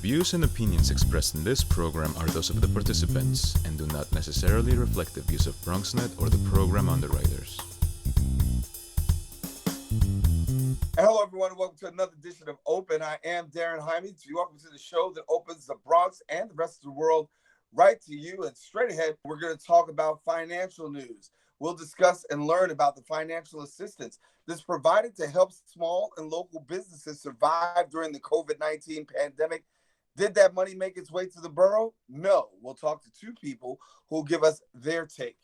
views and opinions expressed in this program are those of the participants and do not necessarily reflect the views of BronxNet or the program underwriters. Hello, everyone, and welcome to another edition of Open. I am Daren Jaime. Welcome to the show that opens the Bronx and the rest of the world right to you. And straight ahead, we're going to talk about financial news. We'll discuss and learn about the financial assistance that's provided to help small and local businesses survive during the COVID-19 pandemic. Did that money make its way to the borough? No. We'll talk to two people who will give us their take.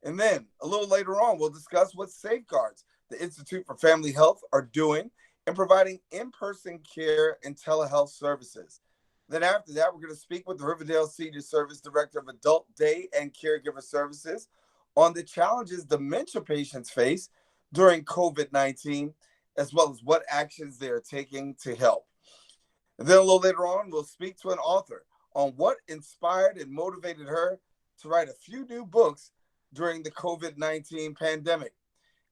And then a little later on, we'll discuss what safeguards the Institute for Family Health are doing in providing in-person care and telehealth services. Then after that, we're going to speak with the Riverdale Senior Services Director of Adult Day and Caregiver Services on the challenges dementia patients face during COVID-19, as well as what actions they are taking to help. And then a little later on, we'll speak to an author on what inspired and motivated her to write a few new books during the COVID-19 pandemic.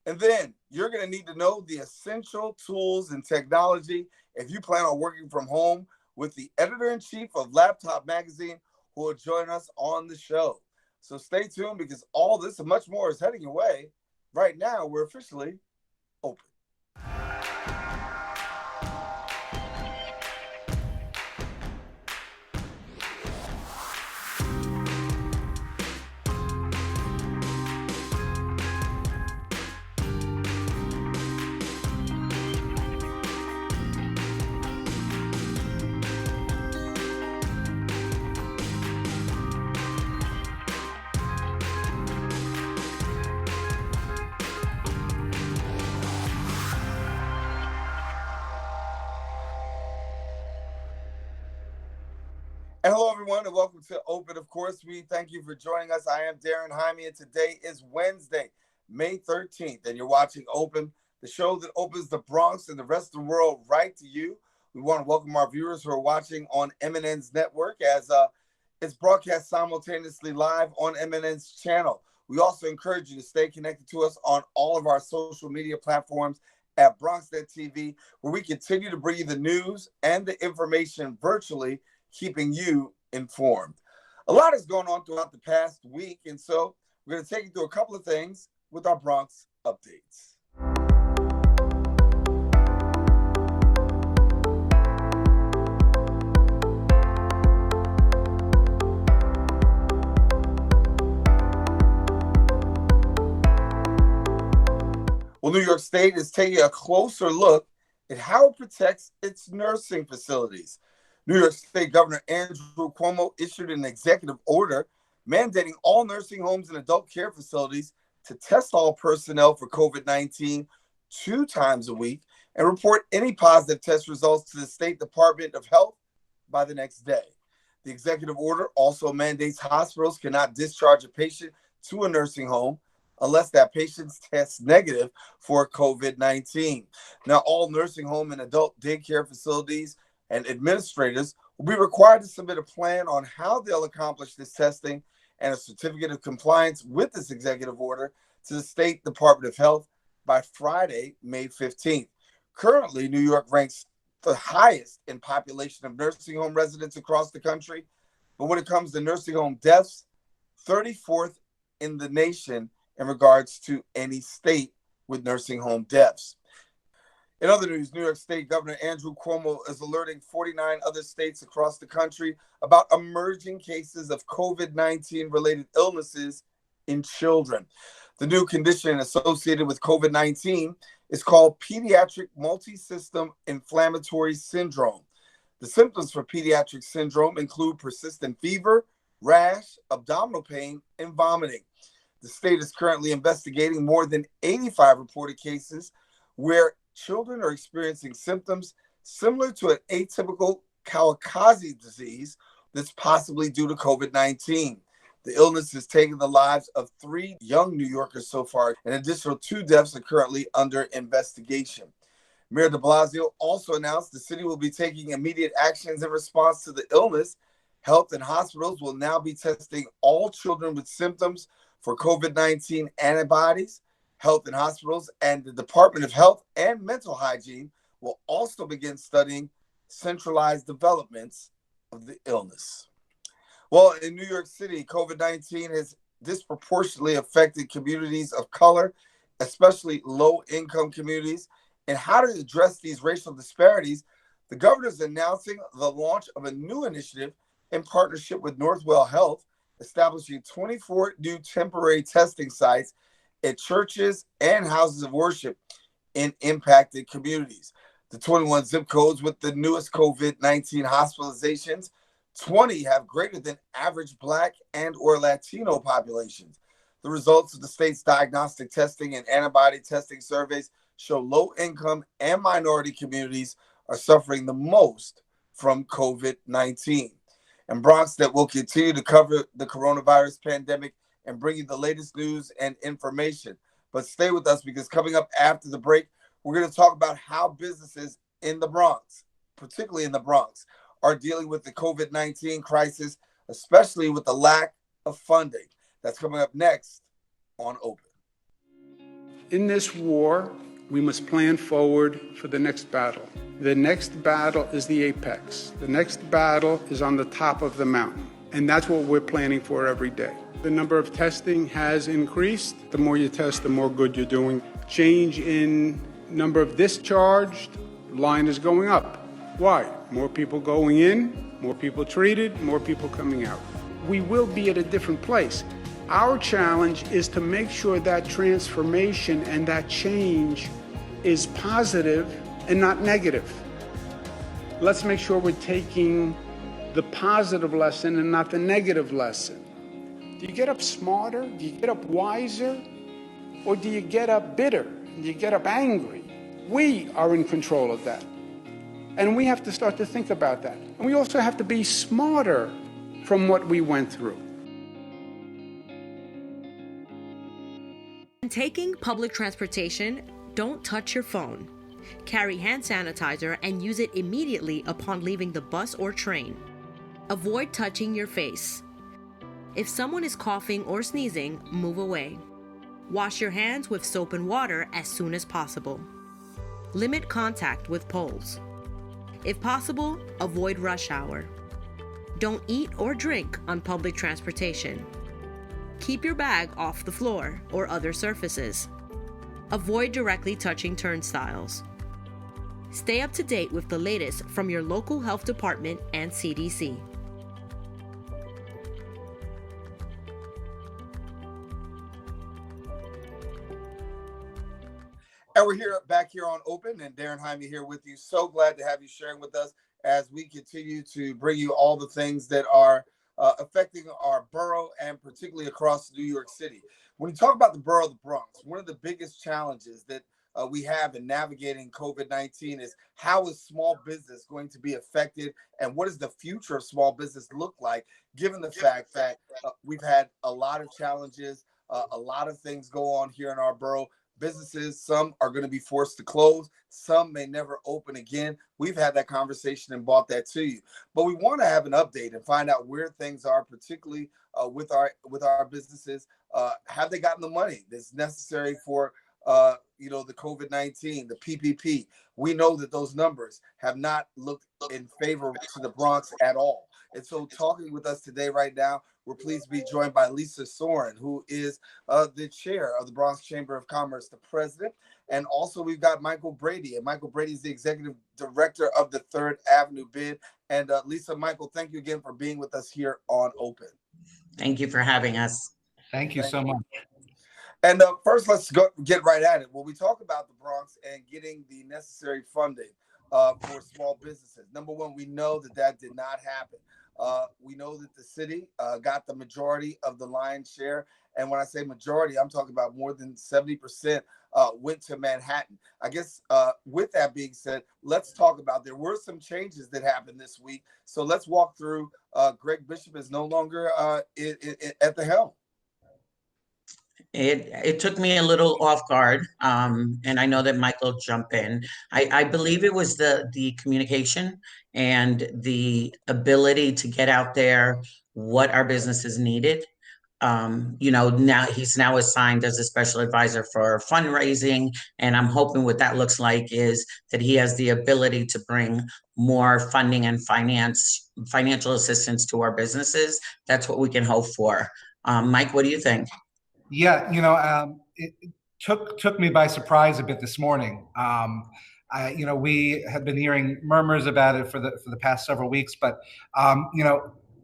And then you're going to need to know the essential tools and technology if you plan on working from home with the editor-in-chief of Laptop Magazine, who will join us on the show. So stay tuned because all this and much more is heading your way. Right now, we're officially open. And hello, everyone, and welcome to Open. Of course, we thank you for joining us. I am Daren Jaime, and today is Wednesday, May 13th, and you're watching Open, the show that opens the Bronx and the rest of the world right to you. We want to welcome our viewers who are watching on MNN's network as it's broadcast simultaneously live on MNN's channel. We also encourage you to stay connected to us on all of our social media platforms at BronxNet TV, where we continue to bring you the news and the information virtually, keeping you informed. A lot has gone on throughout the past week, and so we're going to take you through a couple of things with our Bronx updates. Well, New York State is taking a closer look at how it protects its nursing facilities. New York State Governor Andrew Cuomo issued an executive order mandating all nursing homes and adult care facilities to test all personnel for COVID-19 2 times a week and report any positive test results to the State Department of Health by the next day. The executive order also mandates hospitals cannot discharge a patient to a nursing home unless that patient tests negative for COVID-19. Now, all nursing home and adult daycare facilities and administrators will be required to submit a plan on how they'll accomplish this testing and a certificate of compliance with this executive order to the State Department of Health by Friday, May 15th. Currently, New York ranks the highest in population of nursing home residents across the country, but when it comes to nursing home deaths, 34th in the nation in regards to any state with nursing home deaths. In other news, New York State Governor Andrew Cuomo is alerting 49 other states across the country about emerging cases of COVID-19 related illnesses in children. The new condition associated with COVID-19 is called Pediatric Multisystem Inflammatory Syndrome. The symptoms for pediatric syndrome include persistent fever, rash, abdominal pain, and vomiting. The state is currently investigating more than 85 reported cases where children are experiencing symptoms similar to an atypical Kawasaki disease that's possibly due to COVID-19. The illness has taken the lives of 3 young New Yorkers so far. An additional 2 deaths are currently under investigation. Mayor de Blasio also announced the city will be taking immediate actions in response to the illness. Health and hospitals will now be testing all children with symptoms for COVID-19 antibodies. Health and hospitals and the Department of Health and Mental Hygiene will also begin studying centralized developments of the illness. Well, in New York City, COVID-19 has disproportionately affected communities of color, especially low-income communities. And how to address these racial disparities, the governor is announcing the launch of a new initiative in partnership with Northwell Health, establishing 24 new temporary testing sites at churches and houses of worship in impacted communities. The 21 zip codes with the newest COVID-19 hospitalizations, 20 have greater than average Black and or Latino populations. The results of the state's diagnostic testing and antibody testing surveys show low-income and minority communities are suffering the most from COVID-19. And BronxNet will continue to cover the coronavirus pandemic and bring you the latest news and information. But stay with us, because coming up after the break, we're going to talk about how businesses in the Bronx, particularly in the Bronx, are dealing with the COVID-19 crisis, especially with the lack of funding. That's coming up next on Open. In this war, we must plan forward for the next battle. The next battle is the apex. The next battle is on the top of the mountain. And that's what we're planning for every day. The number of testing has increased. The more you test, the more good you're doing. Change in number of discharged, line is going up. Why? More people going in, more people treated, more people coming out. We will be at a different place. Our challenge is to make sure that transformation and that change is positive and not negative. Let's make sure we're taking the positive lesson and not the negative lesson. Do you get up smarter? Do you get up wiser? Or do you get up bitter? Do you get up angry? We are in control of that. And we have to start to think about that. And we also have to be smarter from what we went through. When taking public transportation, don't touch your phone. Carry hand sanitizer and use it immediately upon leaving the bus or train. Avoid touching your face. If someone is coughing or sneezing, move away. Wash your hands with soap and water as soon as possible. Limit contact with poles. If possible, avoid rush hour. Don't eat or drink on public transportation. Keep your bag off the floor or other surfaces. Avoid directly touching turnstiles. Stay up to date with the latest from your local health department and CDC. And we're back here on Open, and Daren Jaime here with you. So glad to have you sharing with us as we continue to bring you all the things that are affecting our borough and particularly across New York City. When you talk about the borough of the Bronx, one of the biggest challenges that we have in navigating COVID-19 is how is small business going to be affected, and what does the future of small business look like, given the fact that we've had a lot of challenges, a lot of things go on here in our borough. Businesses, some are going to be forced to close. Some may never open again. We've had that conversation and brought that to you. But we want to have an update and find out where things are, particularly with our businesses. Have they gotten the money that's necessary for the COVID-19, the PPP? We know that those numbers have not looked in favor to the Bronx at all. And so talking with us today right now, we're pleased to be joined by Lisa Soren, who is the chair of the Bronx Chamber of Commerce, the president. And also we've got Michael Brady. And Michael Brady is the executive director of the 3rd Avenue Bid. And Lisa, Michael, thank you again for being with us here on Open. Thank you for having us. Thank you so much. And first, let's get right at it. When we talk about the Bronx and getting the necessary funding for small businesses, number one, we know that did not happen. We know that the city got the majority of the lion's share. And when I say majority, I'm talking about more than 70% went to Manhattan. I guess with that being said, let's talk about, there were some changes that happened this week. So let's walk through. Greg Bishop is no longer at the helm. It took me a little off guard, and I know that Michael jumped in. I believe it was the communication and the ability to get out there what our businesses needed. Now he's now assigned as a special advisor for fundraising. And I'm hoping what that looks like is that he has the ability to bring more funding and financial assistance to our businesses. That's what we can hope for. Mike, what do you think? Yeah, it took me by surprise a bit this morning. We had been hearing murmurs about it for the past several weeks, but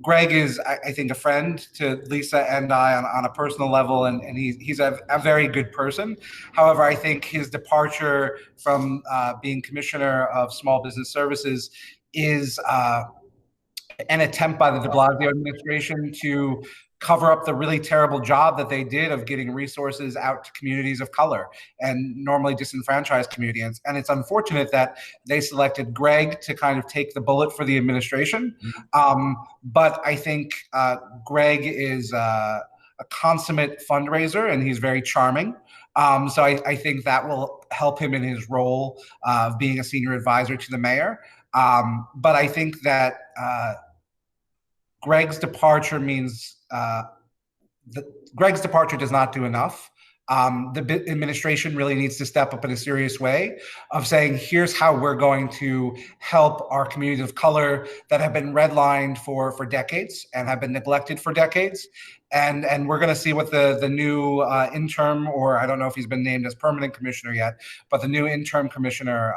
Greg is, I think, a friend to Lisa and I on a personal level, and he's a very good person. However, I think his departure from being Commissioner of Small Business Services is an attempt by the de Blasio administration to cover up the really terrible job that they did of getting resources out to communities of color and normally disenfranchised communities. And it's unfortunate that they selected Greg to kind of take the bullet for the administration. But I think Greg is a consummate fundraiser, and he's very charming. So I think that will help him in his role of being a senior advisor to the mayor. But I think that Greg's departure means Greg's departure does not do enough. The administration really needs to step up in a serious way of saying, here's how we're going to help our communities of color that have been redlined for decades and have been neglected for decades. And we're going to see what the new interim, or I don't know if he's been named as permanent commissioner yet, but the new interim commissioner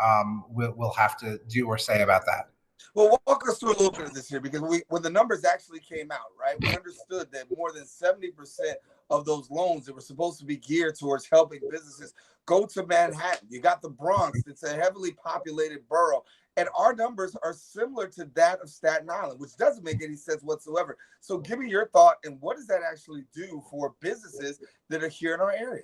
will have to do or say about that. Well, walk us through a little bit of this here, because when the numbers actually came out, right, we understood that more than 70% of those loans that were supposed to be geared towards helping businesses go to Manhattan. You got the Bronx, it's a heavily populated borough, and our numbers are similar to that of Staten Island, which doesn't make any sense whatsoever. So give me your thought, and what does that actually do for businesses that are here in our area?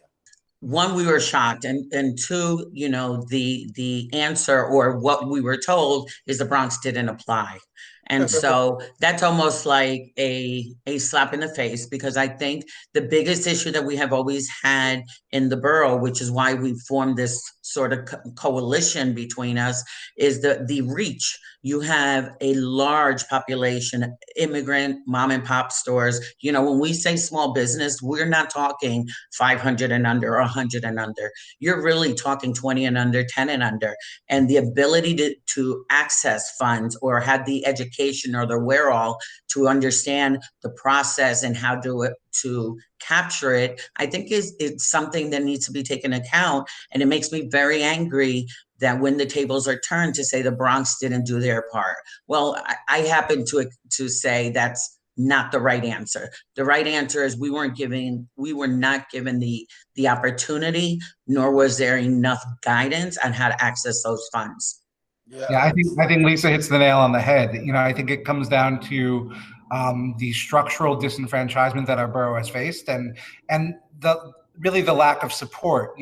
One, we were shocked, and two, the answer, or what we were told, is the Bronx didn't apply. And so that's almost like a slap in the face, because I think the biggest issue that we have always had in the borough, which is why we formed this sort of coalition between us, is the reach. You have a large population, immigrant mom and pop stores. When we say small business, we're not talking 500 and under or 100 and under. You're really talking 20 and under, 10 and under. And the ability to access funds or have the education or the wherewithal to understand the process and how to capture it, I think it's something that needs to be taken into account. And it makes me very angry that when the tables are turned to say the Bronx didn't do their part. Well, I happen to say that's not the right answer. The right answer is we were not given the opportunity, nor was there enough guidance on how to access those funds. Yeah, I think Lisa hits the nail on the head. I think it comes down to the structural disenfranchisement that our borough has faced, and the lack of support.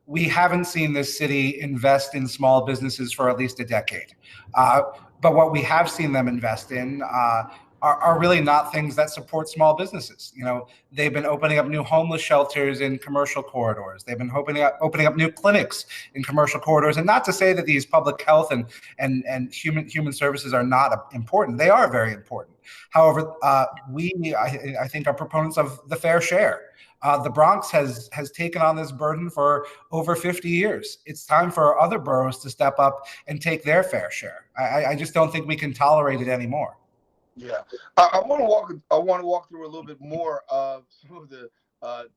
We haven't seen this city invest in small businesses for at least a decade. But what we have seen them invest in are really not things that support small businesses. They've been opening up new homeless shelters in commercial corridors. They've been opening up new clinics in commercial corridors. And not to say that these public health and human services are not important. They are very important. However, I think are proponents of the fair share. The Bronx has taken on this burden for over 50 years. It's time for other boroughs to step up and take their fair share. I just don't think we can tolerate it anymore. Yeah, I want to walk through a little bit more of some of the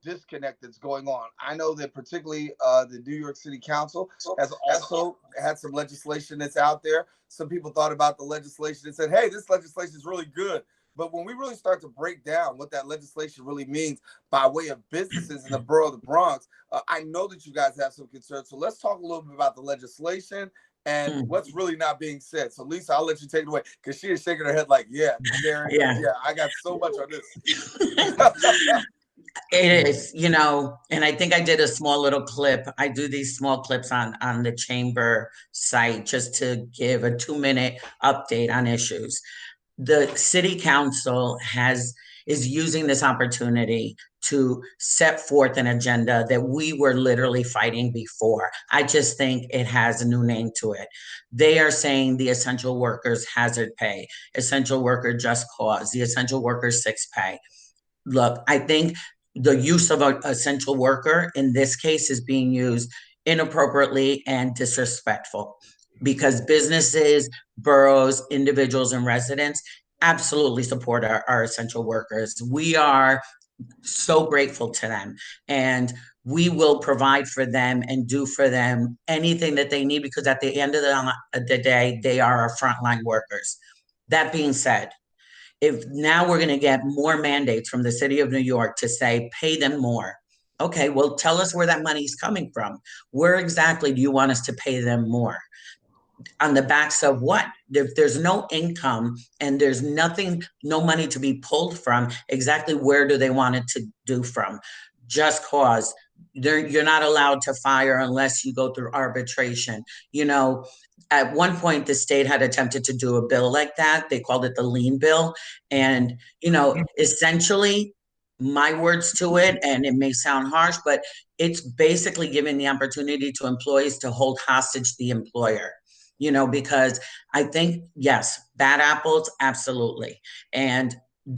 disconnect that's going on. I know that particularly the New York City Council has also had some legislation that's out there. Some people thought about the legislation and said, hey, this legislation is really good. But when we really start to break down what that legislation really means by way of businesses in the borough of the Bronx, I know that you guys have some concerns. So let's talk a little bit about the legislation and what's really not being said. So Lisa, I'll let you take it away, because she is shaking her head like, yeah, Darren, yeah, I got so much on this. It is, and I think I did a small little clip. I do these small clips on the chamber site just to give a 2-minute update on issues. The city council is using this opportunity to set forth an agenda that we were literally fighting before. I just think it has a new name to it. They are saying the essential workers hazard pay, essential worker just cause, the essential workers sick pay. look, I think the use of an essential worker in this case is being used inappropriately and disrespectful, because businesses, boroughs, individuals, and residents absolutely support our essential workers. We are so grateful to them, and we will provide for them and do for them anything that they need, because at the end of the day, they are our frontline workers. That being said, if now we're going to get more mandates from the city of New York to say, pay them more. Okay, well, tell us where that money's coming from. Where exactly do you want us to pay them more? On the backs of what? If there's no income and there's nothing, no money to be pulled from, exactly where do they want it to do from? Just cause. You're not allowed to fire unless you go through arbitration. At one point, the state had attempted to do a bill like that. They called it the lien bill. And, essentially, my words to it, and it may sound harsh, but it's basically giving the opportunity to employees to hold hostage the employer. Because I think, yes, bad apples, absolutely. And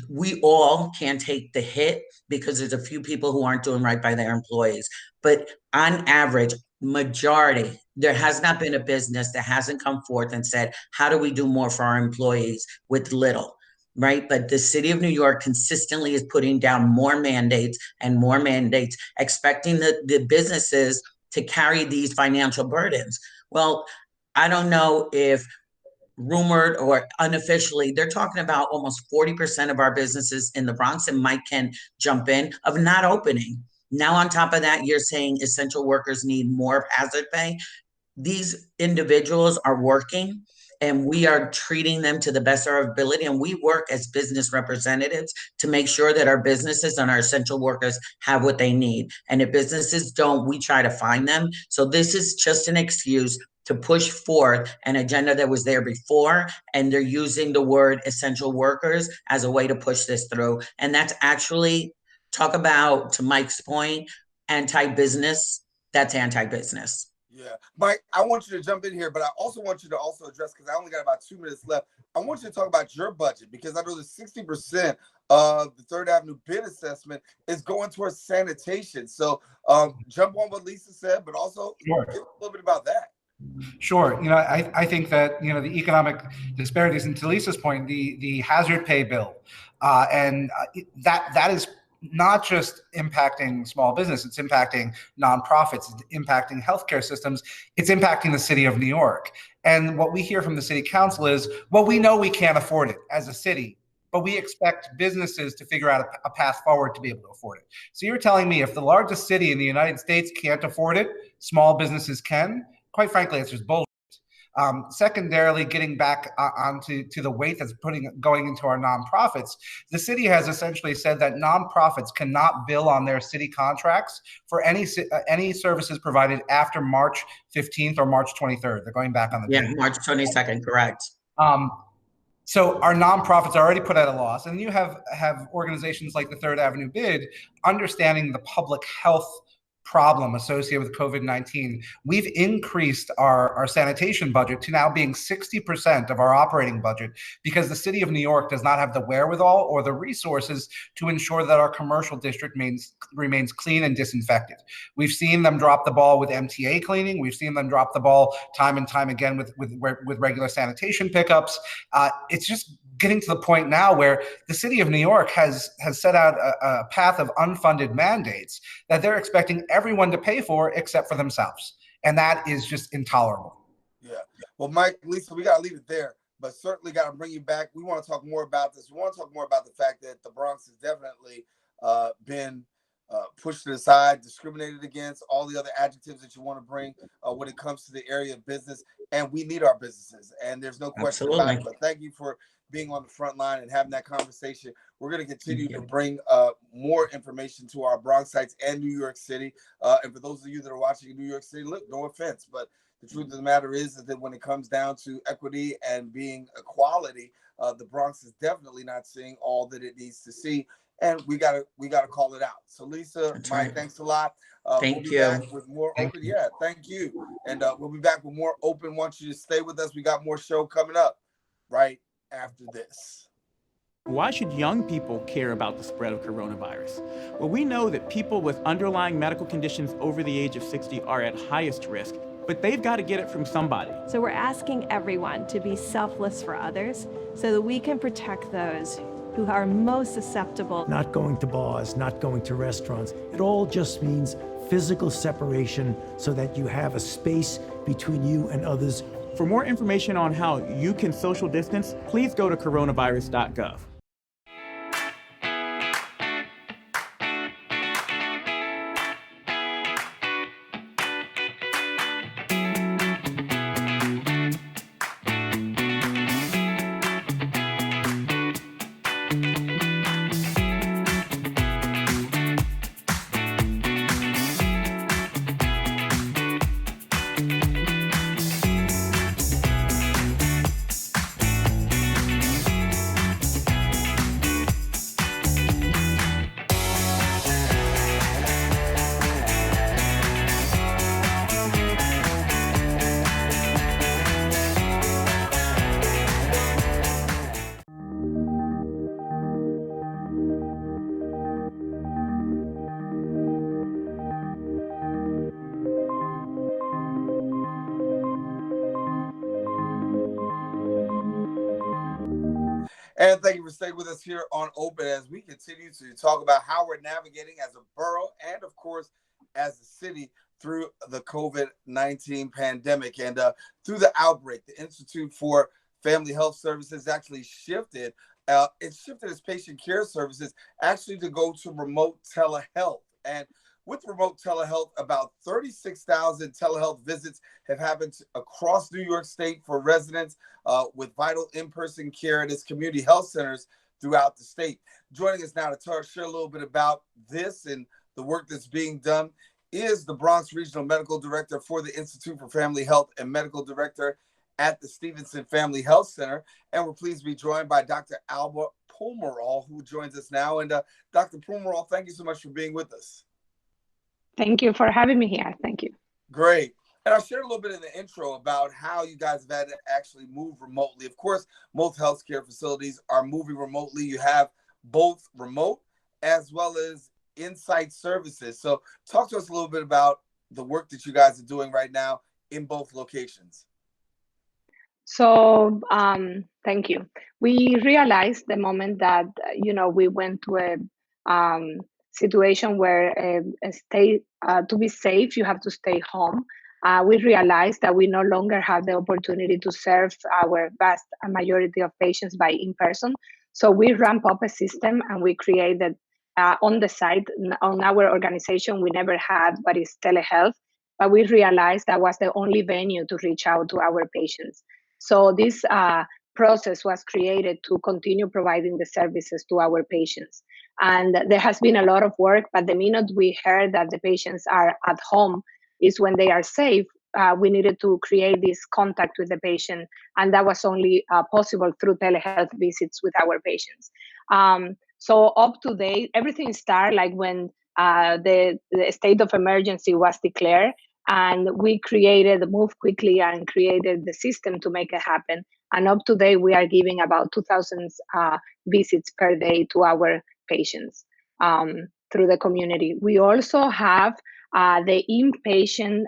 we all can take the hit because there's a few people who aren't doing right by their employees. But on average, majority, there has not been a business that hasn't come forth and said, how do we do more for our employees with little? Right. But the city of New York consistently is putting down more mandates and more mandates, expecting the businesses to carry these financial burdens. Well, I don't know if rumored or unofficially, they're talking about almost 40% of our businesses in the Bronx, and Mike can jump in, of not opening. Now, on top of that, you're saying essential workers need more hazard pay. These individuals are working, and we are treating them to the best of our ability. And we work as business representatives to make sure that our businesses and our essential workers have what they need. And if businesses don't, we try to find them. So this is just an excuse to push forth an agenda that was there before, and they're using the word essential workers as a way to push this through. And that's actually, talk about, to Mike's point, anti-business. That's anti-business. Yeah, Mike, I want you to jump in here, but I also want you to also address, because I only got about 2 minutes left. I want you to talk about your budget, because I know that 60% of the Third Avenue bid assessment is going towards sanitation. So jump on what Lisa said, but also Sure. Give a little bit about that. Sure. I think that, the economic disparities, and to Lisa's point, the hazard pay bill, and that is not just impacting small business, it's impacting nonprofits, it's impacting healthcare systems, it's impacting the city of New York. And what we hear from the city council is, well, we know we can't afford it as a city, but we expect businesses to figure out a path forward to be able to afford it. So you're telling me if the largest city in the United States can't afford it, small businesses can? Quite frankly, it's just bullshit. Secondarily, getting back onto the weight that's going into our nonprofits, the city has essentially said that nonprofits cannot bill on their city contracts for any services provided after March 15th or March 23rd. They're going back on the date. March 22nd, correct. So our nonprofits are already put at a loss, and you have organizations like the Third Avenue Bid understanding the public health problem associated with COVID-19. We've increased our sanitation budget to now being 60% of our operating budget, because the city of New York does not have the wherewithal or the resources to ensure that our commercial district remains clean and disinfected. We've seen them drop the ball with MTA cleaning. We've seen them drop the ball time and time again with regular sanitation pickups. It's just getting to the point now where the city of New York has set out a path of unfunded mandates that they're expecting everyone to pay for except for themselves. And that is just intolerable. Yeah. Well, Mike, Lisa, we got to leave it there, but certainly got to bring you back. We want to talk more about this. We want to talk more about the fact that the Bronx has definitely been pushed to the side, discriminated against, all the other adjectives that you want to bring when it comes to the area of business. And we need our businesses. And there's no question about it. But thank you for being on the front line and having that conversation. We're going to continue to bring more information to our Bronx sites and New York City. And for those of you that are watching in New York City, look, no offense, but the truth of the matter is that when it comes down to equity and being equality, the Bronx is definitely not seeing all that it needs to see. And we gotta call it out. So Lisa, That's Mike, right. Thanks a lot. Thank we'll you. Back with more open. Yeah, thank you. And we'll be back with more open. Want you to stay with us. We got more show coming up right after this. Why should young people care about the spread of coronavirus? Well, we know that people with underlying medical conditions over the age of 60 are at highest risk, but they've got to get it from somebody. So we're asking everyone to be selfless for others so that we can protect those who are most susceptible. Not going to bars, not going to restaurants. It all just means physical separation so that you have a space between you and others. For more information on how you can social distance, please go to coronavirus.gov. And thank you for staying with us here on Open as we continue to talk about how we're navigating as a borough and, of course, as a city through the COVID-19 pandemic. And through the outbreak, the Institute for Family Health Services actually shifted. It shifted its patient care services actually to go to remote telehealth. And with remote telehealth, about 36,000 telehealth visits have happened across New York State for residents with vital in-person care at its community health centers throughout the state. Joining us now to share a little bit about this and the work that's being done is the Bronx Regional Medical Director for the Institute for Family Health and Medical Director at the Stevenson Family Health Center. And we're pleased to be joined by Dr. Alba Pomerol, who joins us now. And Dr. Pomerol, thank you so much for being with us. Thank you for having me here. Thank you. Great. And I shared a little bit in the intro about how you guys have had to actually move remotely. Of course, most healthcare facilities are moving remotely. You have both remote as well as in-site services. So talk to us a little bit about the work that you guys are doing right now in both locations. So thank you. We realized the moment that, we went to a situation where to be safe, you have to stay home. We realized that we no longer have the opportunity to serve our vast majority of patients by in-person. So we ramp up a system and we created on the site, on our organization, we never had what is telehealth, but we realized that was the only venue to reach out to our patients. So this process was created to continue providing the services to our patients. And there has been a lot of work, but the minute we heard that the patients are at home is when they are safe, we needed to create this contact with the patient. And that was only possible through telehealth visits with our patients. So up to date, everything started like when the state of emergency was declared. And we moved quickly and created the system to make it happen. And up to date, we are giving about 2,000 visits per day to our patients through the community. We also have the inpatient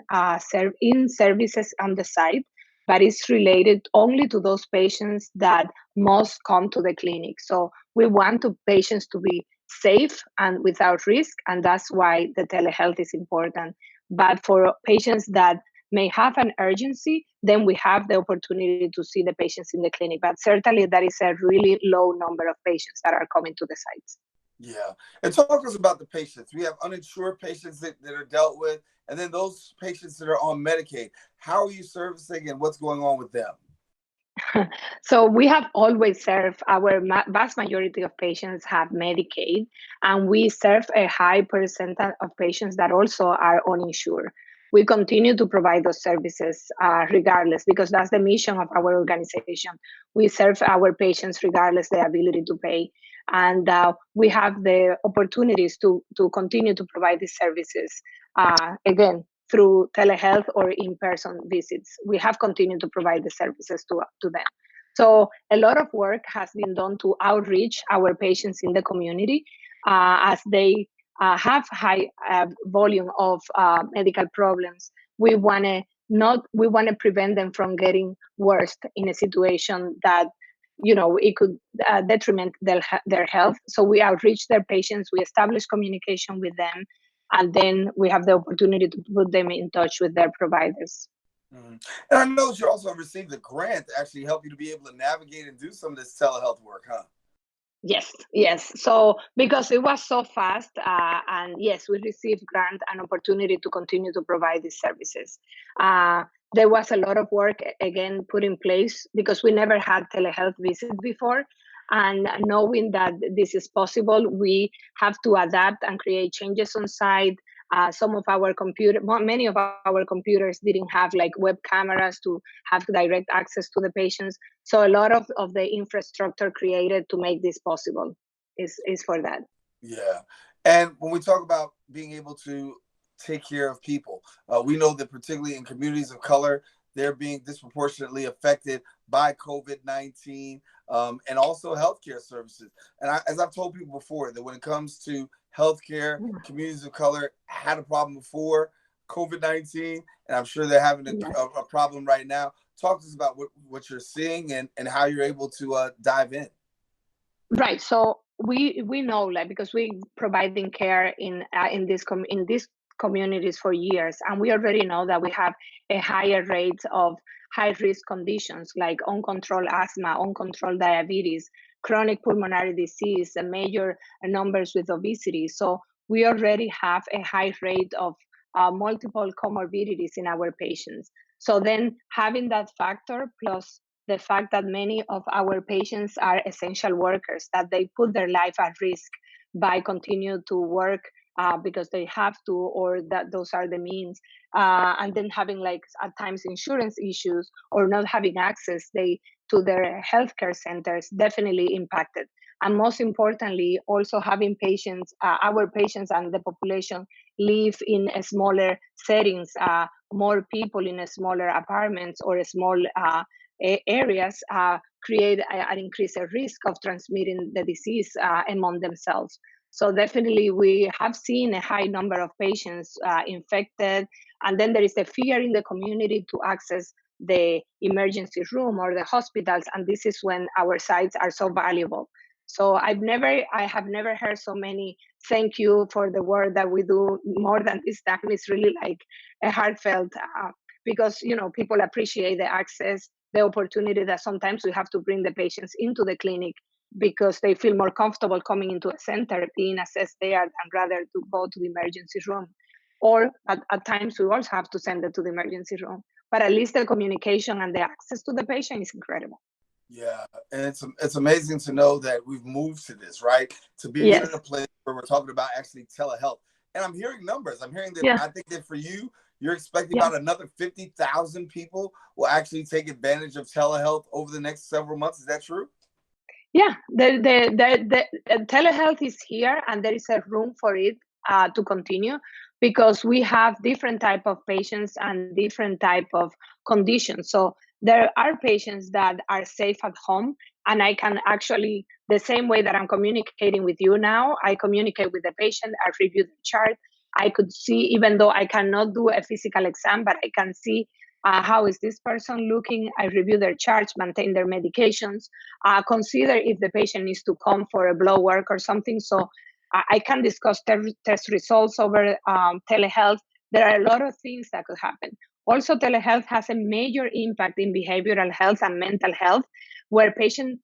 services on the site, but it's related only to those patients that must come to the clinic. So we want patients to be safe and without risk, and that's why the telehealth is important. But for patients that may have an urgency, then we have the opportunity to see the patients in the clinic. But certainly that is a really low number of patients that are coming to the sites. Yeah. And talk to us about the patients. We have uninsured patients that are dealt with, and then those patients that are on Medicaid. How are you servicing and what's going on with them? So we have always served, our vast majority of patients have Medicaid, and we serve a high percentage of patients that also are uninsured. We continue to provide those services regardless, because that's the mission of our organization. We serve our patients regardless their ability to pay. And we have the opportunities to continue to provide these services, again, through telehealth or in-person visits. We have continued to provide the services to them. So a lot of work has been done to outreach our patients in the community as they have high volume of medical problems. We want to prevent them from getting worse in a situation that it could detriment their health. So we outreach their patients, we establish communication with them, and then we have the opportunity to put them in touch with their providers. Mm-hmm. And I know you also received a grant to actually help you to be able to navigate and do some of this telehealth work, huh? Yes. So because it was so fast, and yes, we received grant and opportunity to continue to provide these services. There was a lot of work, again, put in place because we never had telehealth visits before. And knowing that this is possible, we have to adapt and create changes on site. Many of our computers didn't have like web cameras to have direct access to the patients. So a lot of the infrastructure created to make this possible is for that. Yeah. And when we talk about being able to take care of people, we know that particularly in communities of color, they're being disproportionately affected by COVID-19 and also healthcare services. And as I've told people before, that when it comes to healthcare, communities of color had a problem before COVID-19, and I'm sure they're having a problem right now. Talk to us about what you're seeing and how you're able to dive in. Right. So we know, like, because we providing care in these communities for years, and we already know that we have a higher rate of high risk conditions like uncontrolled asthma, uncontrolled diabetes, chronic pulmonary disease, and major numbers with obesity. So we already have a high rate of multiple comorbidities in our patients. So then having that factor plus the fact that many of our patients are essential workers, that they put their life at risk by continuing to work because they have to, or that those are the means, and then having like at times insurance issues or not having access to their healthcare centers definitely impacted. And most importantly, also having patients, our patients and the population live in a smaller settings, more people in a smaller apartments or a small areas create an increased risk of transmitting the disease among themselves. So definitely we have seen a high number of patients infected, and then there is the fear in the community to access the emergency room or the hospitals, and this is when our sites are so valuable. So I have never heard so many thank you for the work that we do more than this time. It's really like a heartfelt because people appreciate the access, the opportunity that sometimes we have to bring the patients into the clinic because they feel more comfortable coming into a center, being assessed there, than rather to go to the emergency room. Or at times we also have to send them to the emergency room. But at least the communication and the access to the patient is incredible. Yeah, and it's amazing to know that we've moved to this, right? To be in a place where we're talking about actually telehealth. And I'm hearing numbers. I'm hearing that I think that for you, you're expecting about another 50,000 people will actually take advantage of telehealth over the next several months. Is that true? Yeah, the telehealth is here, and there is a room for it to continue because we have different type of patients and different type of conditions. So there are patients that are safe at home, and I can actually, the same way that I'm communicating with you now, I communicate with the patient, I review the chart. I could see, even though I cannot do a physical exam, but I can see how is this person looking. I review their charts, maintain their medications, consider if the patient needs to come for a blood work or something. So I can discuss test results over telehealth. There are a lot of things that could happen. Also, telehealth has a major impact in behavioral health and mental health, where patient,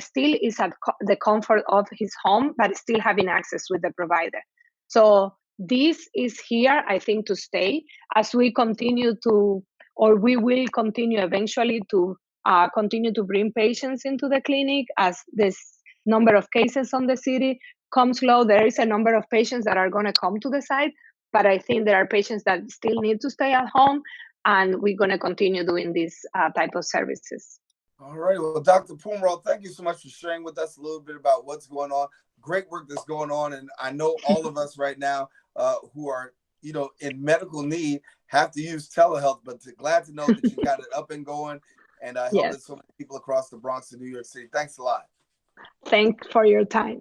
still is at the comfort of his home, but still having access with the provider. So this is here, I think, to stay as we continue to, or we will continue eventually to continue to bring patients into the clinic as this number of cases on the city comes low. There is a number of patients that are going to come to the site, but I think there are patients that still need to stay at home, and we're going to continue doing this type of services. All right. Well, Dr. Pomeroy, thank you so much for sharing with us a little bit about what's going on. Great work that's going on. And I know all of us right now who are, in medical need have to use telehealth, but glad to know that you got it up and going. and helping Yes. so many people across the Bronx and New York City. Thanks a lot. Thanks for your time.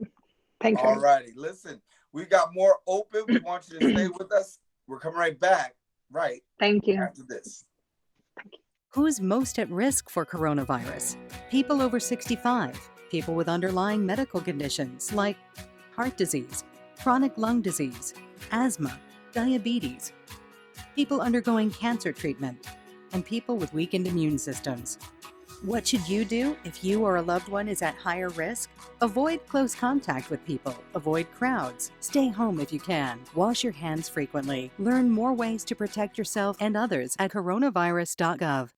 Thank you. All righty. Listen, we got more open. We want you to stay with us. We're coming right back Thank you. after this. Who's most at risk for coronavirus? People over 65, people with underlying medical conditions like heart disease, chronic lung disease, asthma, diabetes, people undergoing cancer treatment, and people with weakened immune systems. What should you do if you or a loved one is at higher risk? Avoid close contact with people. Avoid crowds. Stay home if you can. Wash your hands frequently. Learn more ways to protect yourself and others at coronavirus.gov.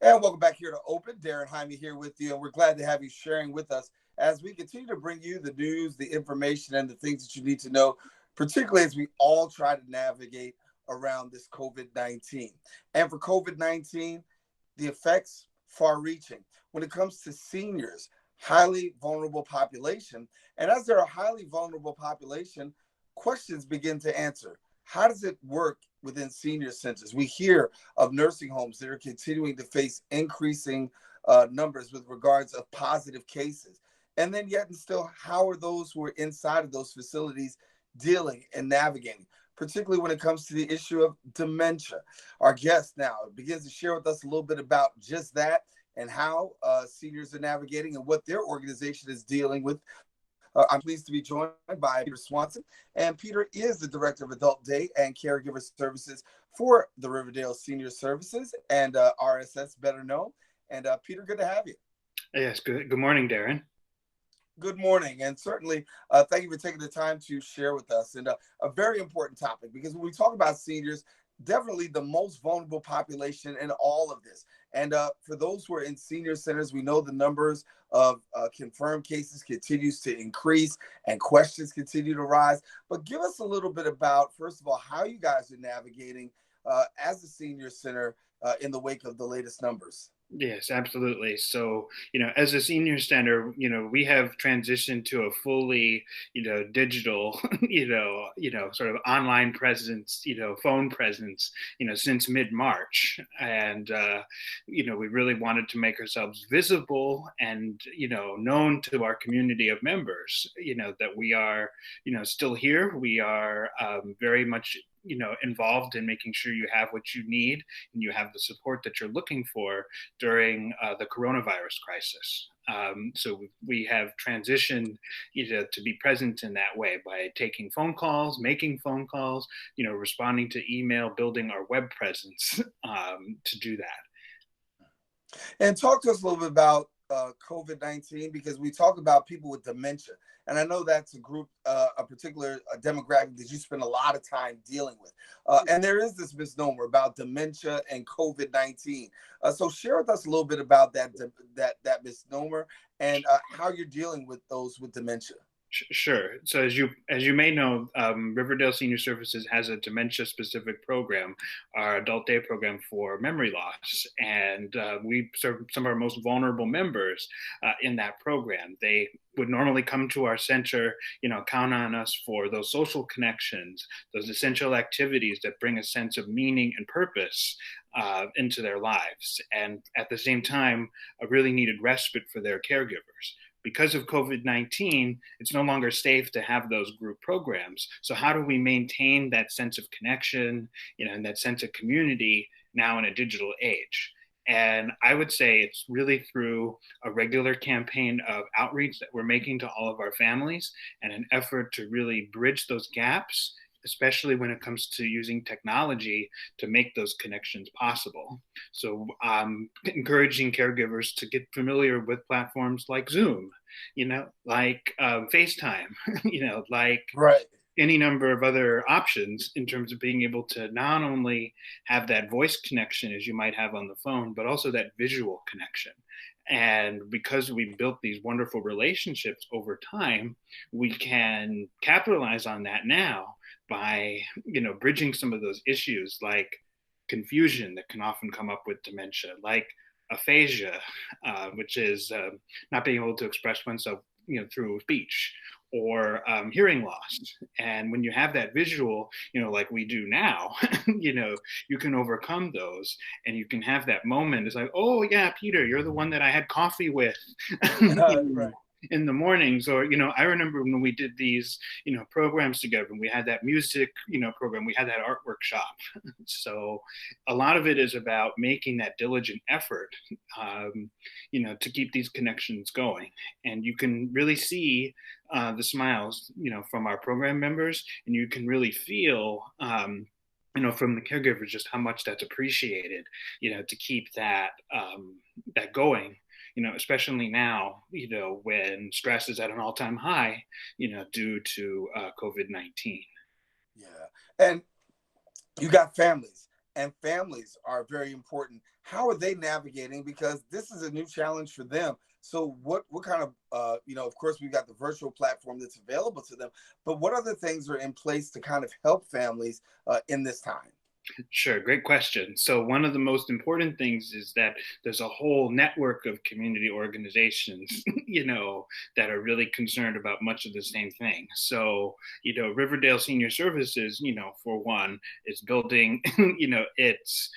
And welcome back here to Open. Daren Jaime here with you, and we're glad to have you sharing with us as we continue to bring you the news, the information, and the things that you need to know, particularly as we all try to navigate around this COVID-19. And for COVID-19, the effects far-reaching. When it comes to seniors, highly vulnerable population, and as they're a highly vulnerable population, questions begin to answer. How does it work within senior centers? We hear of nursing homes that are continuing to face increasing numbers with regards of positive cases. And then yet and still, how are those who are inside of those facilities dealing and navigating, particularly when it comes to the issue of dementia? Our guest now begins to share with us a little bit about just that and how seniors are navigating and what their organization is dealing with. I'm pleased to be joined by Peter Swanson, and Peter is the Director of Adult Day and Caregiver Services for the Riverdale Senior Services and RSS, better known. And Peter, good to have you. Yes, good morning, Daren. Good morning, and certainly thank you for taking the time to share with us. And a very important topic, because when we talk about seniors, definitely the most vulnerable population in all of this. And for those who are in senior centers, we know the numbers of confirmed cases continues to increase and questions continue to rise. But give us a little bit about, first of all, how you guys are navigating as a senior center in the wake of the latest numbers. Yes, absolutely. So, as a senior center, we have transitioned to a fully, digital, sort of online presence, phone presence, since mid-March. And, we really wanted to make ourselves visible and, known to our community of members, that we are, still here. We are very much involved in making sure you have what you need and you have the support that you're looking for during the coronavirus crisis. So we have transitioned to be present in that way by taking phone calls, making phone calls, responding to email, building our web presence to do that. And talk to us a little bit about COVID-19, because we talk about people with dementia. And I know that's a group, a particular demographic that you spend a lot of time dealing with. And there is this misnomer about dementia and COVID-19. So share with us a little bit about that misnomer and how you're dealing with those with dementia. Sure. So as you may know, Riverdale Senior Services has a dementia-specific program, our adult day program for memory loss, and we serve some of our most vulnerable members in that program. They would normally come to our center, count on us for those social connections, those essential activities that bring a sense of meaning and purpose into their lives, and at the same time, a really needed respite for their caregivers. Because of COVID-19, it's no longer safe to have those group programs. So how do we maintain that sense of connection, and that sense of community now in a digital age? And I would say it's really through a regular campaign of outreach that we're making to all of our families and an effort to really bridge those gaps, especially when it comes to using technology to make those connections possible. So encouraging caregivers to get familiar with platforms like Zoom, like FaceTime, like right. any number of other options in terms of being able to not only have that voice connection as you might have on the phone, but also that visual connection. And because we built these wonderful relationships over time, we can capitalize on that now by, bridging some of those issues like confusion that can often come up with dementia, like aphasia, which is not being able to express oneself, through speech, or hearing loss. And when you have that visual, like we do now, you can overcome those, and you can have that moment. It's like, oh yeah, Peter, you're the one that I had coffee with. Right. In the mornings. Or, I remember when we did these, programs together, and we had that music, program, we had that art workshop. So a lot of it is about making that diligent effort, to keep these connections going. And you can really see the smiles, from our program members, and you can really feel, from the caregivers, just how much that's appreciated, to keep that going, especially now, when stress is at an all-time high, due to COVID-19. Yeah. And you got families, and families are very important. How are they navigating? Because this is a new challenge for them. So what kind of, of course, we've got the virtual platform that's available to them, but what other things are in place to kind of help families in this time? Sure, great question. So one of the most important things is that there's a whole network of community organizations, that are really concerned about much of the same thing. So, Riverdale Senior Services, for one, is building, its,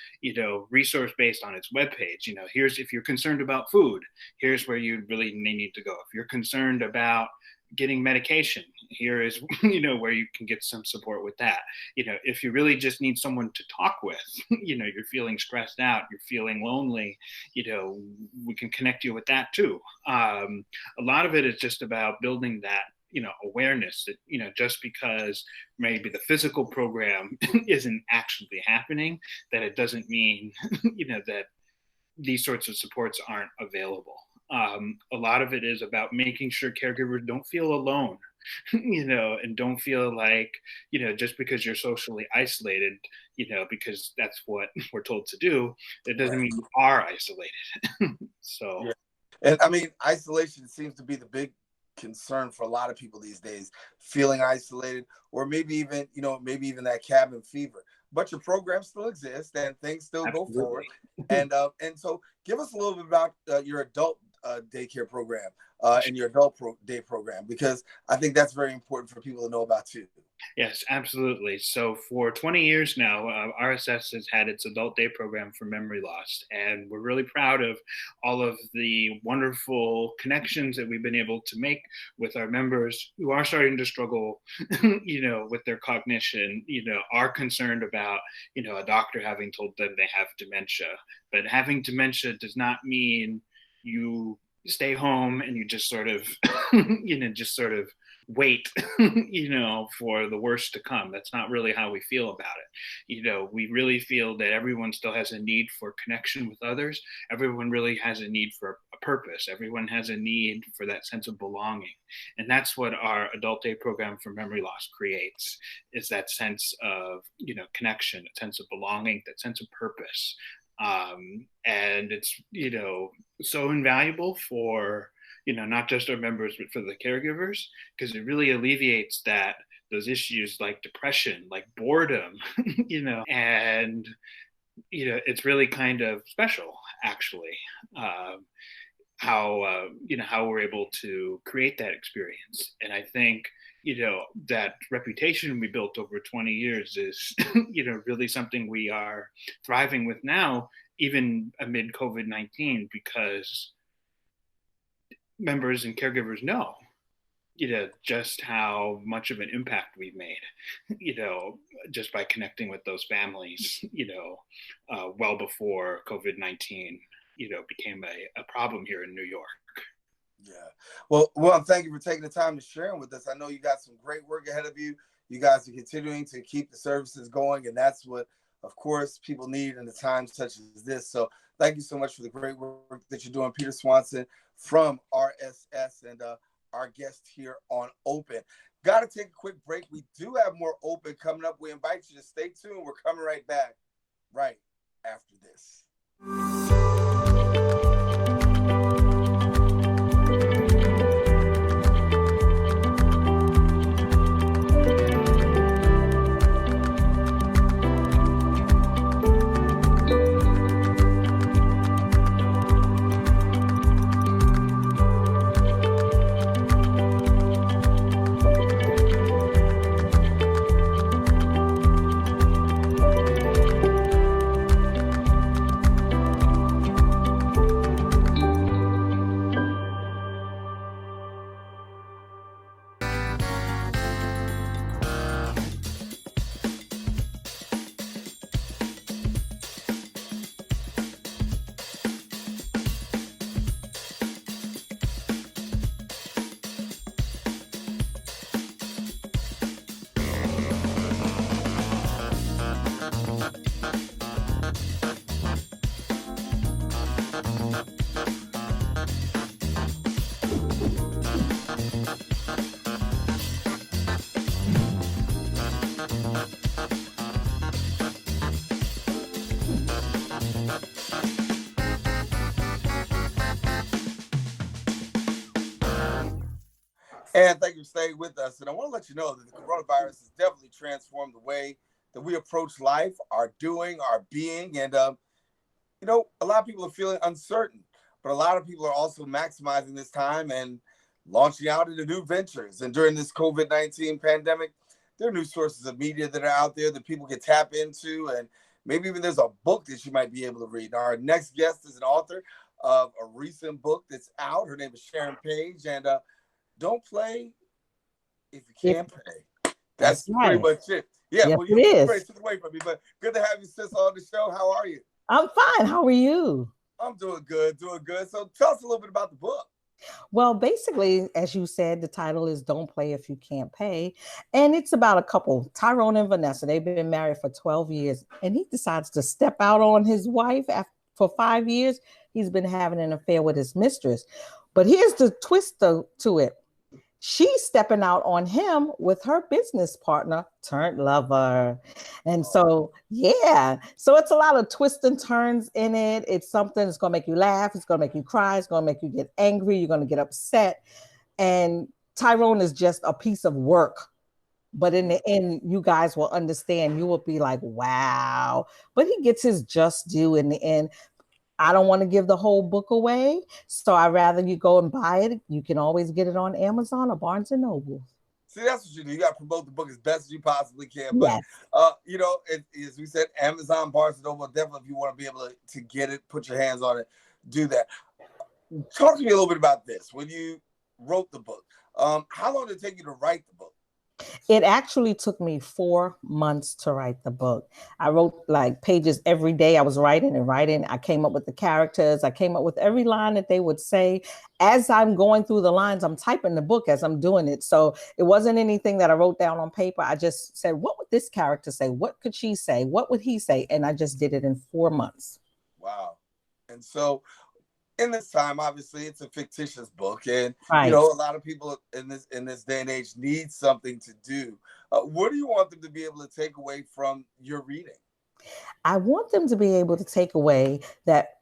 resource based on its webpage. Here's, if you're concerned about food, here's where you really need to go. If you're concerned about getting medication, here is where you can get some support with that. If you really just need someone to talk with, you're feeling stressed out, you're feeling lonely, we can connect you with that too. A lot of it is just about building that awareness that just because maybe the physical program isn't actually happening, that it doesn't mean that these sorts of supports aren't available. A lot of it is about making sure caregivers don't feel alone, and don't feel like, just because you're socially isolated, because that's what we're told to do, it doesn't mean you are isolated. So, yeah. And I mean, isolation seems to be the big concern for a lot of people these days, feeling isolated, or maybe even that cabin fever. But your program still exists, and things still go forward. And so give us a little bit about your adult daycare program and your adult day program, because I think that's very important for people to know about too. Yes, absolutely. So for 20 years now, RSS has had its adult day program for memory loss. And we're really proud of all of the wonderful connections that we've been able to make with our members who are starting to struggle, with their cognition, are concerned about, a doctor having told them they have dementia. But having dementia does not mean you stay home and you just sort of, wait, for the worst to come. That's not really how we feel about it. We really feel that everyone still has a need for connection with others. Everyone really has a need for a purpose. Everyone has a need for that sense of belonging. And that's what our adult day program for memory loss creates, is that sense of, connection, a sense of belonging, that sense of purpose. And it's, so invaluable for, not just our members, but for the caregivers, because it really alleviates those issues like depression, like boredom, and, it's really kind of special, actually, how we're able to create that experience. And I think, that reputation we built over 20 years is, really something we are thriving with now, even amid COVID-19, because members and caregivers know, just how much of an impact we've made, just by connecting with those families, well before COVID-19, became a problem here in New York. Yeah. Well, thank you for taking the time to share with us. I know you got some great work ahead of you. You guys are continuing to keep the services going, and that's what, of course, people need in a time such as this. So thank you so much for the great work that you're doing, Peter Swanson from RSS and our guest here on Open. Got to take a quick break. We do have more Open coming up. We invite you to stay tuned. We're coming right back right after this. And thank you for staying with us. And I want to let you know that the coronavirus has definitely transformed the way that we approach life, our doing, our being. And, you know, a lot of people are feeling uncertain, but a lot of people are also maximizing this time and launching out into new ventures. And during this COVID-19 pandemic, there are new sources of media that are out there that people can tap into. And maybe even there's a book that you might be able to read. Our next guest is an author of a recent book that's out. Her name is Sharielle Paige. And, don't play if you can't pay. That's pretty much it. Yeah, yes, well, you took away from me, but good to have you, sis, on the show. How are you? I'm fine. How are you? I'm doing good, doing good. So tell us a little bit about the book. Well, basically, as you said, the title is Don't Play If You Can't Pay. And it's about a couple, Tyrone and Vanessa. They've been married for 12 years. And he decides to step out on his wife for 5 years. He's been having an affair with his mistress. But here's the twist to it. She's stepping out on him with her business partner turned lover. And so, yeah. So it's a lot of twists and turns in it. It's something that's going to make you laugh. It's going to make you cry. It's going to make you get angry. You're going to get upset. And Tyrone is just a piece of work. But in the end, you guys will understand. You will be like, wow. But he gets his just due in the end. I don't want to give the whole book away, so I'd rather you go and buy it. You can always get it on Amazon or Barnes & Noble. See, that's what you do. You got to promote the book as best as you possibly can. Yes. But, you know, as we said, Amazon, Barnes & Noble, definitely if you want to be able to get it, put your hands on it, do that. Talk to me a little bit about this. When you wrote the book, how long did it take you to write the book? It actually took me 4 months to write the book. I wrote like pages every day. I was writing and writing. I came up with the characters. I came up with every line that they would say. As I'm going through the lines, I'm typing the book as I'm doing it. So it wasn't anything that I wrote down on paper. I just said, what would this character say? What could she say? What would he say? And I just did it in 4 months. Wow. And so in this time, obviously, it's a fictitious book, and right. You know, a lot of people in this day and age need something to do. What do you want them to be able to take away from your reading? I want them to be able to take away that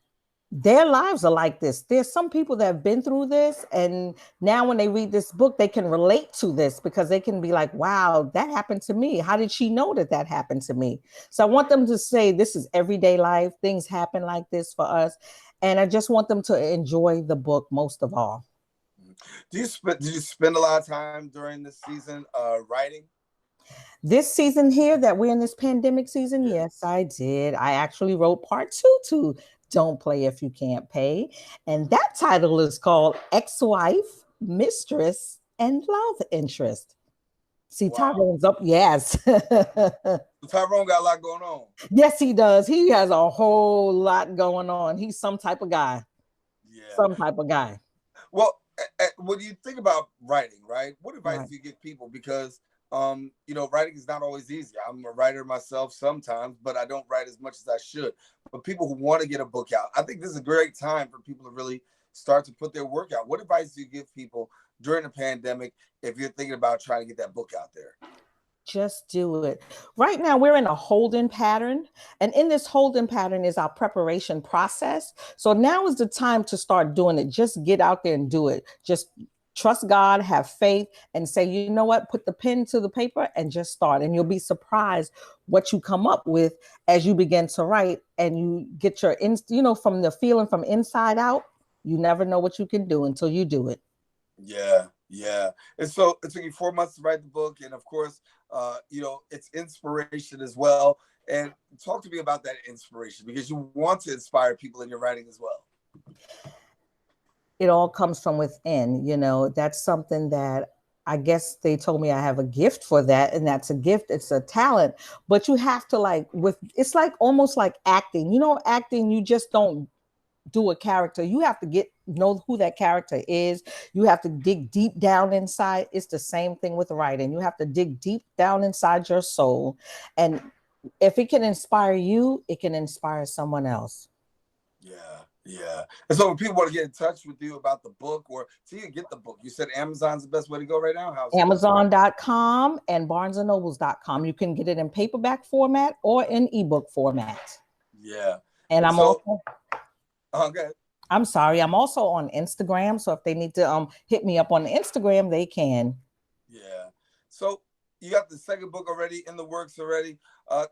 their lives are like this. There's some people that have been through this, and now when they read this book, they can relate to this because they can be like, wow, that happened to me. How did she know that that happened to me? So I want them to say this is everyday life. Things happen like this for us. And I just want them to enjoy the book most of all. Did you spend a lot of time during this season writing? This season here that we're in this pandemic season, yes, I did. I actually wrote part 2 to Don't Play If You Can't Pay. And that title is called Ex-Wife, Mistress, and Love Interest. See, wow. Tyrone's up. Yes. Tyrone got a lot going on. Yes, he does. He has a whole lot going on. He's some type of guy. Yeah. Some type of guy. Well, when you think about writing, right? What advice do you give people? Because, you know, writing is not always easy. I'm a writer myself sometimes, but I don't write as much as I should. But people who want to get a book out, I think this is a great time for people to really start to put their work out. What advice do you give people during the pandemic if you're thinking about trying to get that book out there? Just do it. Right now, we're in a holding pattern. And in this holding pattern is our preparation process. So now is the time to start doing it. Just get out there and do it. Just trust God, have faith, and say, you know what, put the pen to the paper and just start. And you'll be surprised what you come up with as you begin to write and you get your, from the feeling from inside out. You never know what you can do until you do it. Yeah. And so it took you 4 months to write the book. And of course, it's inspiration as well. And talk to me about that inspiration, because you want to inspire people in your writing as well. It all comes from within, that's something that I guess they told me I have a gift for that. And that's a gift. It's a talent, but you have to it's like almost like acting, acting, you just don't do a character. You have to know who that character is. You have to dig deep down inside. It's the same thing with writing. You have to dig deep down inside your soul. And if it can inspire you, it can inspire someone else. Yeah. And so when people want to get in touch with you about the book or to even get the book, you said Amazon's the best way to go right now? Amazon.com and BarnesandNobles.com. You can get it in paperback format or in ebook format. Yeah. And I'm also... Okay. I'm sorry. I'm also on Instagram. So if they need to hit me up on Instagram, they can. Yeah. So you got the second book already in the works already.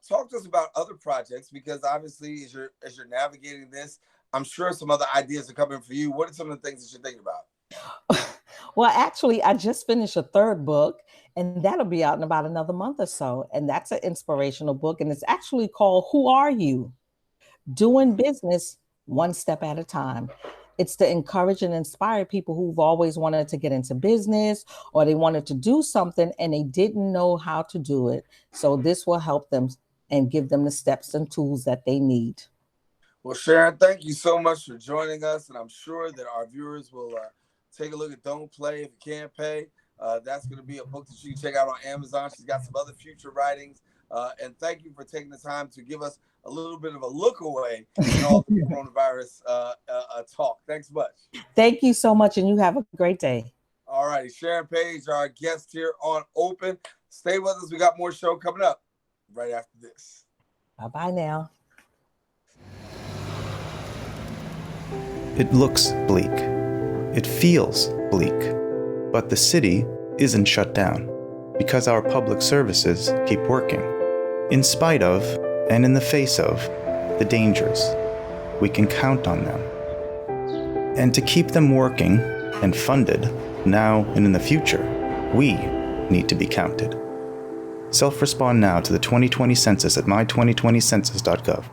Talk to us about other projects, because obviously as you're navigating this, I'm sure some other ideas are coming for you. What are some of the things that you're thinking about? Well, actually, I just finished a third book, and that'll be out in about another month or so. And that's an inspirational book. And it's actually called Who Are You? Doing Business One Step at a Time. It's to encourage and inspire people who've always wanted to get into business, or they wanted to do something and they didn't know how to do it. So this will help them and give them the steps and tools that they need. Well, Sharyn, thank you so much for joining us. And I'm sure that our viewers will take a look at Don't Play If You Can't Pay. That's going to be a book that you can check out on Amazon. She's got some other future writings. And thank you for taking the time to give us a little bit of a look away in all the coronavirus talk. Thanks much. Thank you so much, and you have a great day. All righty. Shari'n Paige, our guest here on Open. Stay with us. We got more show coming up right after this. Bye-bye now. It looks bleak. It feels bleak. But the city isn't shut down because our public services keep working. In spite of, and in the face of, the dangers, we can count on them. And to keep them working and funded now and in the future, we need to be counted. Self-respond now to the 2020 census at my2020census.gov.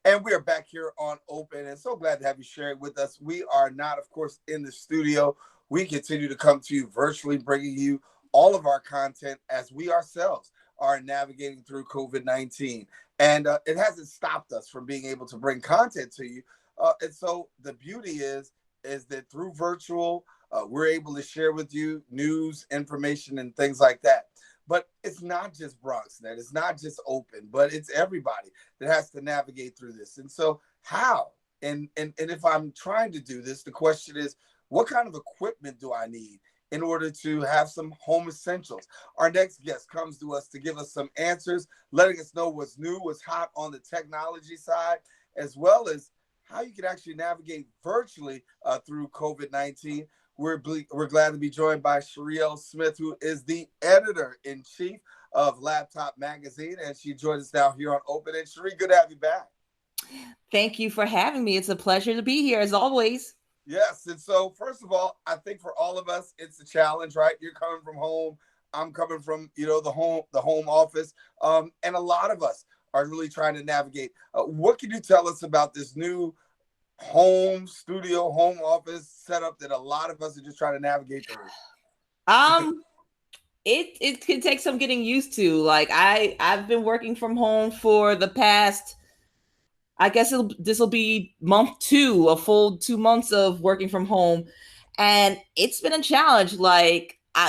And we are back here on Open, and so glad to have you sharing with us. We are not, of course, in the studio. We continue to come to you virtually, bringing you all of our content as we ourselves are navigating through COVID-19. And it hasn't stopped us from being able to bring content to you. And so the beauty is that through virtual, we're able to share with you news, information, and things like that. But it's not just BronxNet, it's not just Open, but it's everybody that has to navigate through this. And so how? And if I'm trying to do this, the question is, what kind of equipment do I need in order to have some home essentials? Our next guest comes to us to give us some answers, letting us know what's new, what's hot on the technology side, as well as how you can actually navigate virtually through COVID-19. We're glad to be joined by Sharielle Smith, who is the editor-in-chief of Laptop Magazine, and she joins us now here on Open. And Sherri, good to have you back. Thank you for having me. It's a pleasure to be here as always. Yes. And so, first of all, I think for all of us, it's a challenge, right? You're coming from home. I'm coming from, the home office. And a lot of us are really trying to navigate. What can you tell us about this new home office setup that a lot of us are just trying to navigate through? It can take some getting used to. Like I've been working from home for the past, I guess this will be month 2, a full 2 months of working from home. And it's been a challenge.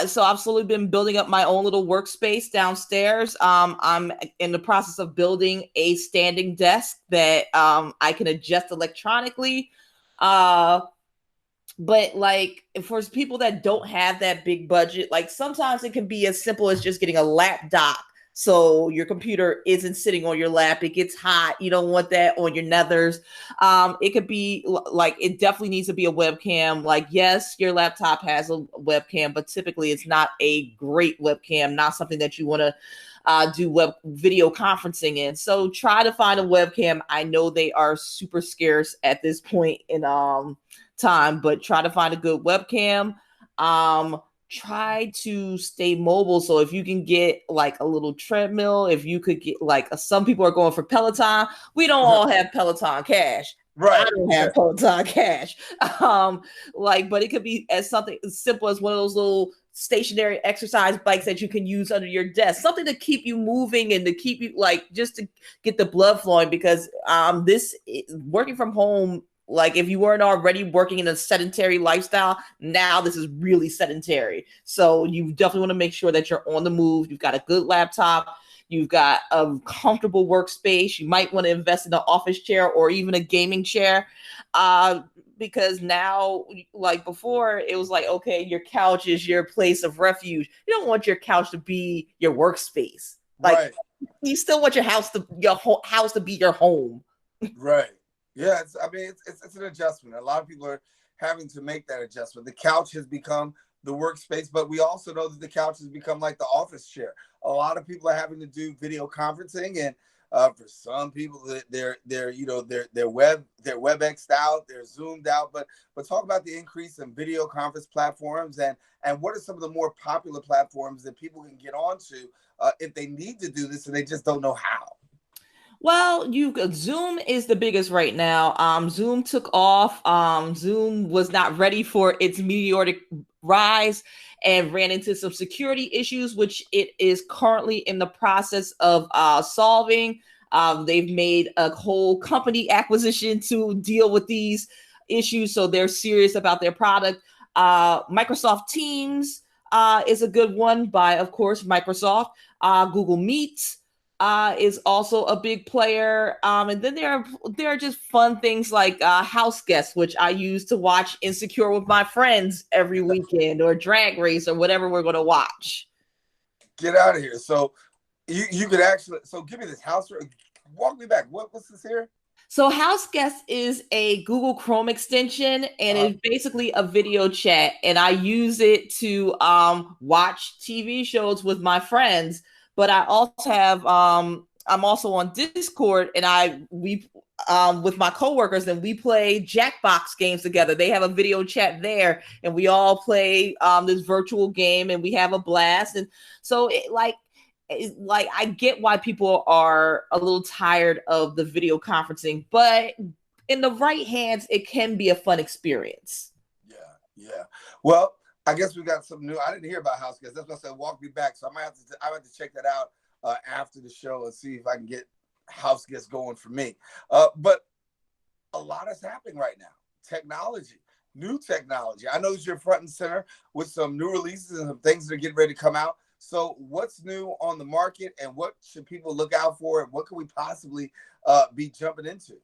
So I've slowly been building up my own little workspace downstairs. I'm in the process of building a standing desk that I can adjust electronically. But for people that don't have that big budget, sometimes it can be as simple as just getting a lap dock. So your computer isn't sitting on your lap. It gets hot. You don't want that on your nethers. It could be it definitely needs to be a webcam. Yes, your laptop has a webcam, but typically it's not a great webcam, not something that you want to do web video conferencing in. So try to find a webcam. I know they are super scarce at this point in time, but try to find a good webcam. Try to stay mobile. So if you can get a little treadmill, if you could get some people are going for Peloton. We don't all have Peloton cash. Right. I don't have Peloton cash. But it could be something as simple as one of those little stationary exercise bikes that you can use under your desk, something to keep you moving and to keep you just to get the blood flowing, because this working from home, if you weren't already working in a sedentary lifestyle, now this is really sedentary. So you definitely want to make sure that you're on the move. You've got a good laptop. You've got a comfortable workspace. You might want to invest in an office chair or even a gaming chair. Because now, before, it was okay, your couch is your place of refuge. You don't want your couch to be your workspace. Right. You still want your house to be your home. Right. Yeah, it's an adjustment. A lot of people are having to make that adjustment. The couch has become the workspace, but we also know that the couch has become like the office chair. A lot of people are having to do video conferencing, and for some people, they're WebExed out, they're Zoomed out. But talk about the increase in video conference platforms, and what are some of the more popular platforms that people can get onto if they need to do this and they just don't know how. Well, Zoom is the biggest right now. Zoom took off. Zoom was not ready for its meteoric rise and ran into some security issues, which it is currently in the process of solving. They've made a whole company acquisition to deal with these issues, so they're serious about their product. Microsoft Teams is a good one by, of course, Microsoft. Google Meet is also a big player. And then there are just fun things like House Guests, which I use to watch Insecure with my friends every weekend, or Drag Race, or whatever we're going to watch. Get out of here. So you could actually, give me this walk me back. What's this here? So House Guests is a Google Chrome extension, and it's basically a video chat. And I use it to watch TV shows with my friends. But I also have, I'm also on Discord, and we with my coworkers, and we play Jackbox games together. They have a video chat there, and we all play this virtual game, and we have a blast. And so I get why people are a little tired of the video conferencing, but in the right hands, it can be a fun experience. Yeah. Well, I guess we got something new. I didn't hear about House Guests. That's why I said walk me back. So I might have to check that out after the show and see if I can get House Guests going for me. But a lot is happening right now. New technology. I know that you're front and center with some new releases and some things that are getting ready to come out. So what's new on the market, and what should people look out for, and what can we possibly be jumping into?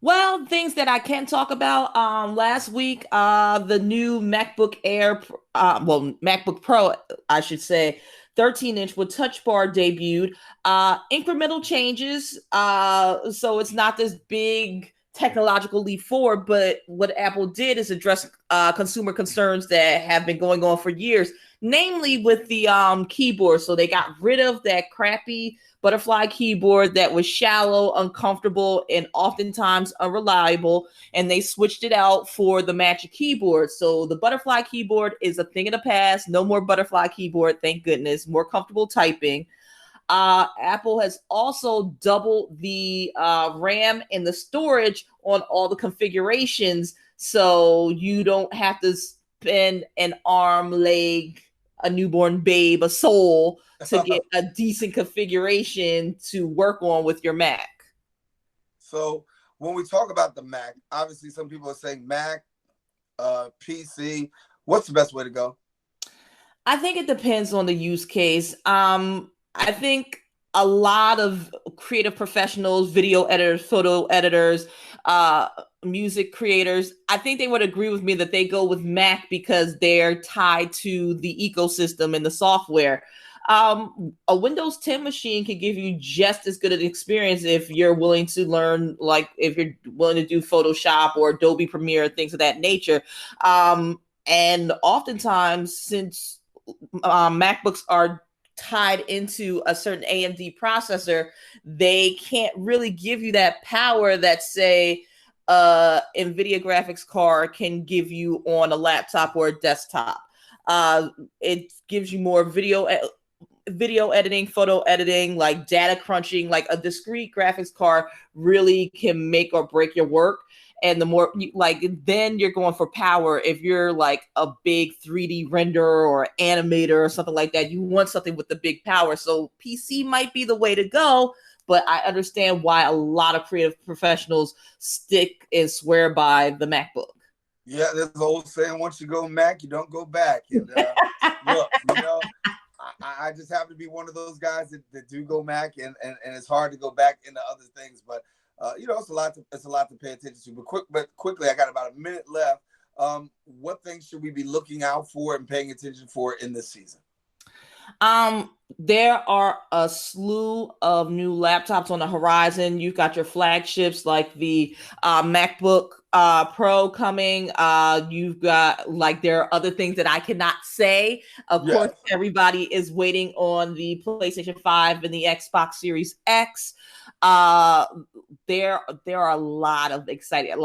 Well, things that I can talk about. Last week, the new MacBook Air, MacBook Pro, I should say, 13-inch with Touch Bar debuted. Incremental changes, so it's not this big technological leap forward, but what Apple did is address consumer concerns that have been going on for years, namely with the keyboard. So they got rid of that crappy butterfly keyboard that was shallow, uncomfortable, and oftentimes unreliable, and they switched it out for the Magic Keyboard. So the butterfly keyboard is a thing of the past. No more butterfly keyboard, thank goodness. More comfortable typing. Apple has also doubled the RAM and the storage on all the configurations, so you don't have to spend an arm, leg, a newborn babe, a soul to get a decent configuration to work on with your Mac. So when we talk about the Mac, obviously some people are saying Mac, PC. What's the best way to go? I think it depends on the use case. I think a lot of creative professionals, video editors, photo editors, music creators, I think they would agree with me that they go with Mac because they're tied to the ecosystem and the software. A Windows 10 machine can give you just as good an experience if you're willing to learn, like if you're willing to do Photoshop or Adobe Premiere, things of that nature. And oftentimes, since MacBooks are tied into a certain AMD processor, they can't really give you that power that, say, NVIDIA graphics card can give you on a laptop or a desktop. It gives you more video editing, photo editing, like data crunching. Like a discrete graphics card really can make or break your work. And the more then you're going for power. If you're like a big 3D renderer or animator or something like that, you want something with the big power. So PC might be the way to go, but I understand why a lot of creative professionals stick and swear by the MacBook. Yeah, there's an old saying, once you go Mac, you don't go back. And look, I just happen to be one of those guys that do go Mac, and it's hard to go back into other things, but it's a lot to pay attention to. But quickly, I got about a minute left. What things should we be looking out for and paying attention for in this season? There are a slew of new laptops on the horizon. You've got your flagships like the MacBook Pro coming. You've got there are other things that I cannot say. Of course, everybody is waiting on the PlayStation 5 and the Xbox Series X. There are a lot of exciting.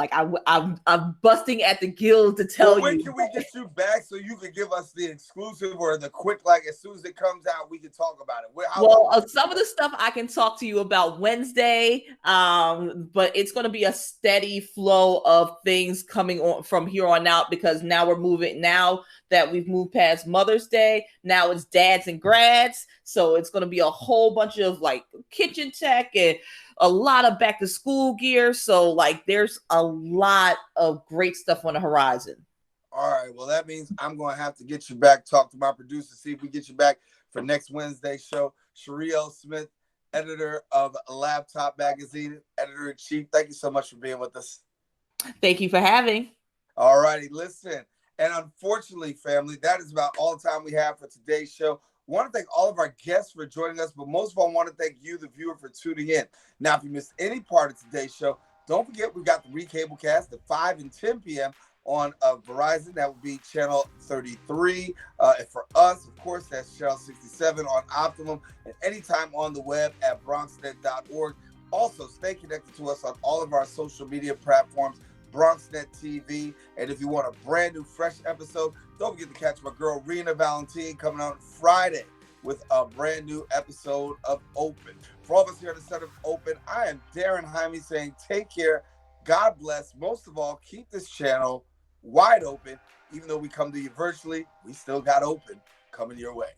I'm busting at the gills to tell you. When can we get you back so you can give us the exclusive or the quick? As soon as it comes out, we can talk about it. Some of the stuff I can talk to you about Wednesday, but it's going to be a steady flow of things coming on from here on out, because now we're moving. Now that we've moved past Mother's Day, now it's dads and grads. So it's going to be a whole bunch of kitchen tech and a lot of back to school gear. So there's a lot of great stuff on the horizon. All right. Well, that means I'm going to have to get you back, talk to my producer, see if we get you back for next Wednesday's show. Sharielle Smith, editor of Laptop Magazine, editor-in-chief. Thank you so much for being with us. Thank you for having. All righty. Listen. And unfortunately, family, that is about all the time we have for today's show. I want to thank all of our guests for joining us, but most of all, I want to thank you, the viewer, for tuning in. Now, if you missed any part of today's show, don't forget we've got the Recablecast at 5 and 10 p.m. on Verizon. That would be channel 33. And for us, of course, that's channel 67 on Optimum, and anytime on the web at bronxnet.org. Also, stay connected to us on all of our social media platforms, BronxNet TV. And if you want a brand new, fresh episode, don't forget to catch my girl Rena Valentine coming on Friday with a brand new episode of Open. For all of us here at the Center of Open, I am Daren Jaime saying take care, God bless. Most of all, keep this channel wide open. Even though we come to you virtually, we still got Open coming your way.